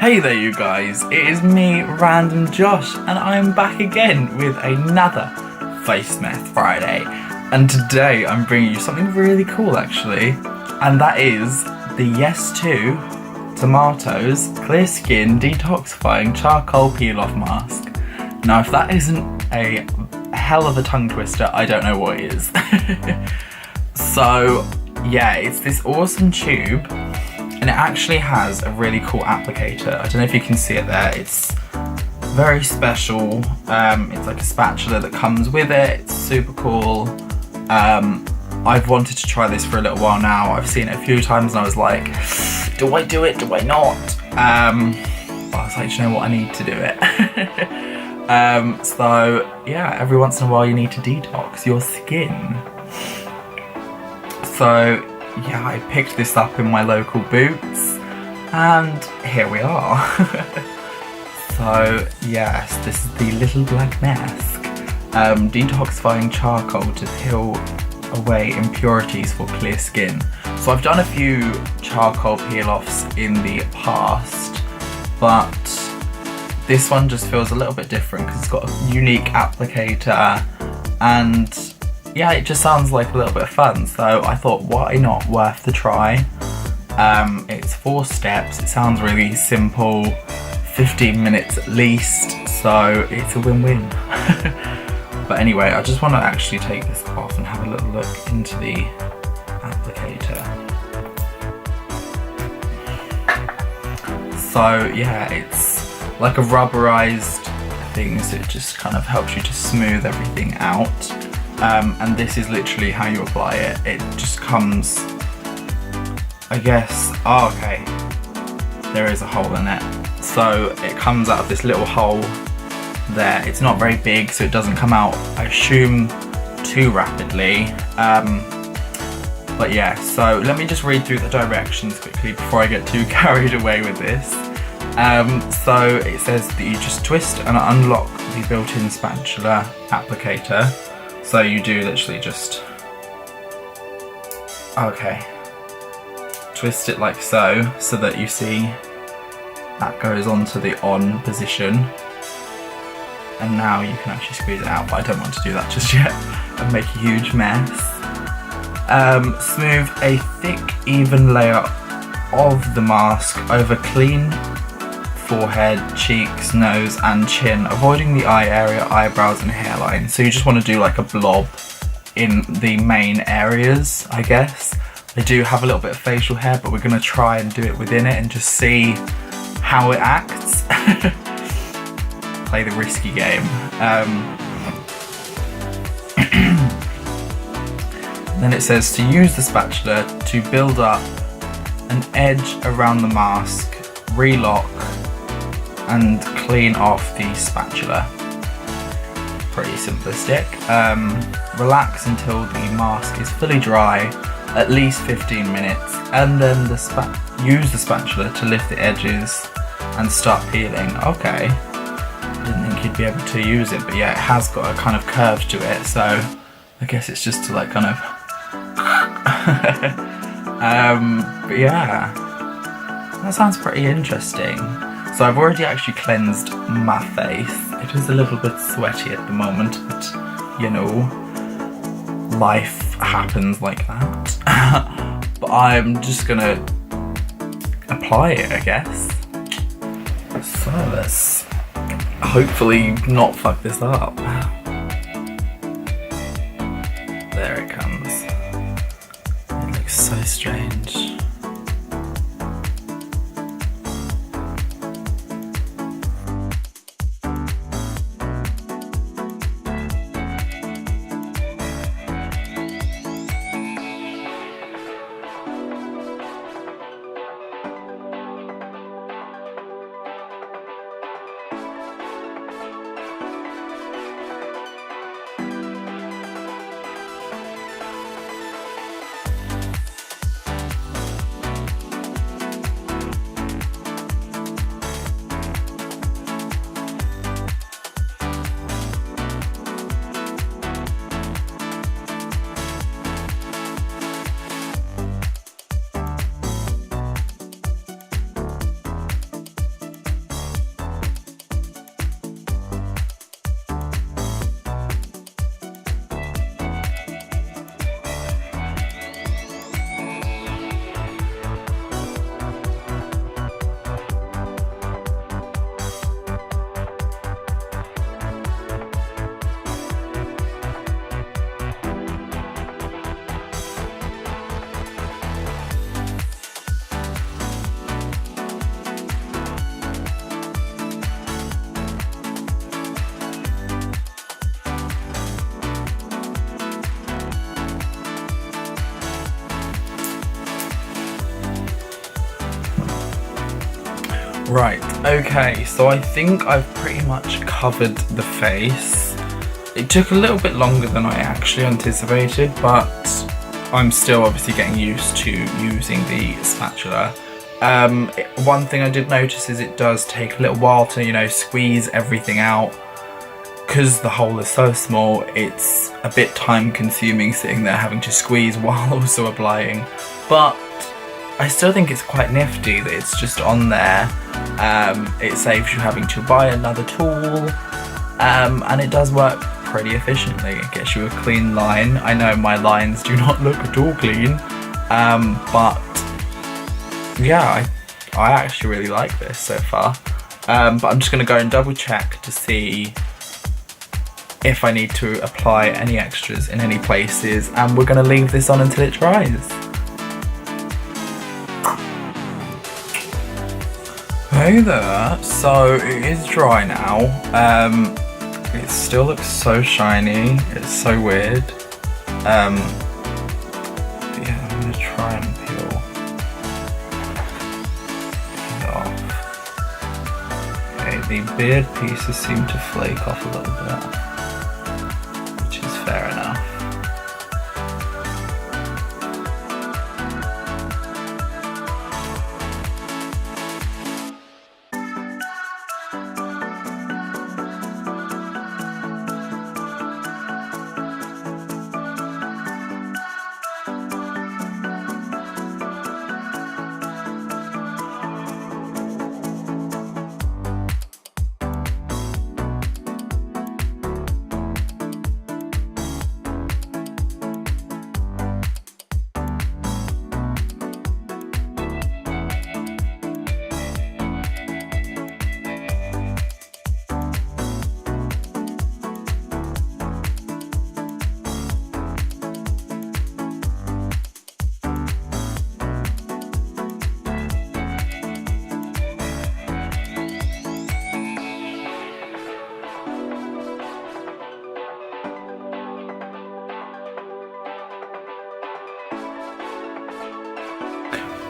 Hey there you guys, it is me, RandomJosh, and I'm back again with another Face Meth Friday. And today I'm bringing you something really cool actually, and that is the Yes To Tomatoes Clear Skin Detoxifying Charcoal Peel Off Mask. Now if that isn't a hell of a tongue twister, I don't know what is. So yeah, it's this awesome tube. And it actually has a really cool applicator. I don't know if you can see it there. It's very special. It's like a spatula that comes with it. It's super cool. I've wanted to try this for a little while now. I've seen it a few times and I was like, do I do it? Do I not? But I was like, you know what? I need to do it. So yeah, every once in a while you need to detox your skin. So yeah, I picked this up in my local Boots, and here we are. So yes, this is the little black mask. Detoxifying charcoal to peel away impurities for clear skin. So I've done a few charcoal peel-offs in the past, but this one just feels a little bit different because it's got a unique applicator, and yeah, it just sounds like a little bit of fun, so I thought, why not, worth the try. It's 4 steps, it sounds really simple, 15 minutes at least, so it's a win-win. But anyway, I just want to actually take this off and have a little look into the applicator. So yeah, it's like a rubberized thing, so it just kind of helps you to smooth everything out. And this is literally how you apply it. It just comes, I guess, oh okay, there is a hole in it. So it comes out of this little hole there. It's not very big, so it doesn't come out, I assume, too rapidly. But yeah, so let me just read through the directions quickly before I get too carried away with this. So it says that you just twist and unlock the built-in spatula applicator. So you do literally just, okay, twist it like so that you see that goes onto the on position. And now you can actually squeeze it out, but I don't want to do that just yet and make a huge mess. Smooth a thick, even layer of the mask over clean forehead, cheeks, nose and chin, avoiding the eye area, eyebrows and hairline. So you just want to do like a blob in the main areas, I guess. I do have a little bit of facial hair, but we're going to try and do it within it and just see how it acts. Play the risky game. Then it says to use the spatula to build up an edge around the mask, relock and clean off the spatula. Pretty simplistic. Relax until the mask is fully dry, at least 15 minutes, and then use the spatula to lift the edges and start peeling. Okay, I didn't think you'd be able to use it, but yeah, it has got a kind of curve to it, so I guess it's just to like kind of but yeah, that sounds pretty interesting. So I've already actually cleansed my face. It is a little bit sweaty at the moment, but you know, life happens like that. But I'm just gonna apply it, I guess. So let's hopefully not fuck this up. There it comes. It looks so strange. Right, okay, so I think I've pretty much covered the face. It took a little bit longer than I actually anticipated, but I'm still obviously getting used to using the spatula. One thing I did notice is it does take a little while to, you know, squeeze everything out. Because the hole is so small, it's a bit time consuming sitting there having to squeeze while also applying. But I still think it's quite nifty that it's just on there. It saves you having to buy another tool, and it does work pretty efficiently. It gets you a clean line. I know my lines do not look at all clean, but yeah, I actually really like this so far. But I'm just going to go and double check to see if I need to apply any extras in any places, and we're going to leave this on until it dries. Hey there, so it is dry now. It still looks so shiny, it's so weird. Yeah, I'm going to try and peel it off. Okay, the beard pieces seem to flake off a little bit, which is fair enough.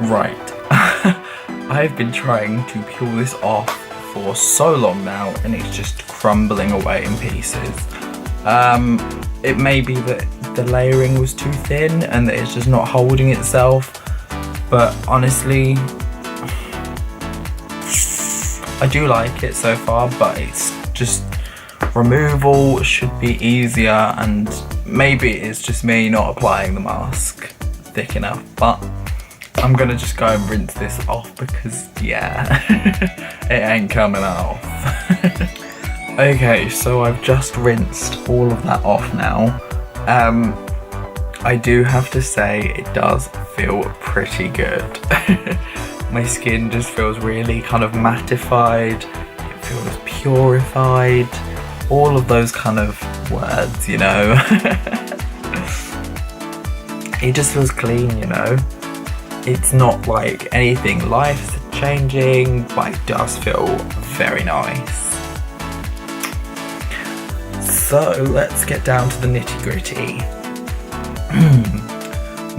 Right, I've been trying to peel this off for so long now and it's just crumbling away in pieces. It may be that the layering was too thin and that it's just not holding itself, but honestly, I do like it so far, but it's just removal should be easier, and maybe it's just me not applying the mask thick enough, but I'm gonna just go and rinse this off because, yeah, it ain't coming off. Okay, so I've just rinsed all of that off now. I do have to say it does feel pretty good. My skin just feels really kind of mattified, it feels purified, all of those kind of words, you know. It just feels clean, you know. It's not like anything life-changing, but it does feel very nice. So let's get down to the nitty-gritty.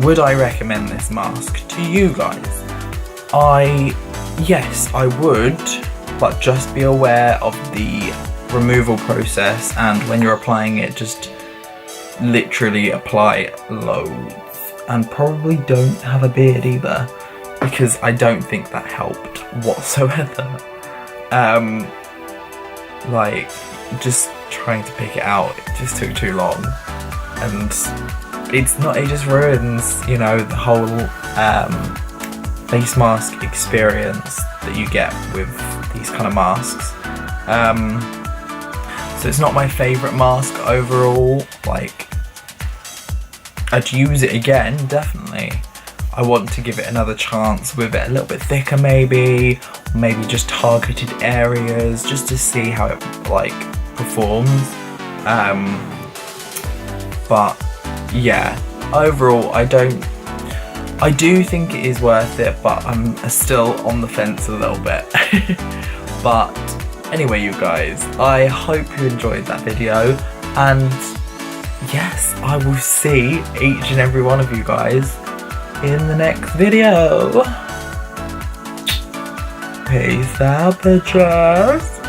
Would I recommend this mask to you guys? Yes, I would, but just be aware of the removal process, and when you're applying it, just literally apply loads. And probably don't have a beard either, because I don't think that helped whatsoever. Like, just trying to pick it out, it just took too long, and it's not, it just ruins, you know, the whole face mask experience that you get with these kind of masks. So it's not my favourite mask overall. Like, I'd use it again, definitely. I want to give it another chance with it a little bit thicker maybe just targeted areas, just to see how it like performs. But yeah, overall I do think it is worth it, but I'm still on the fence a little bit. But anyway, you guys, I hope you enjoyed that video, and yes, I will see each and every one of you guys in the next video. Peace out, bitches.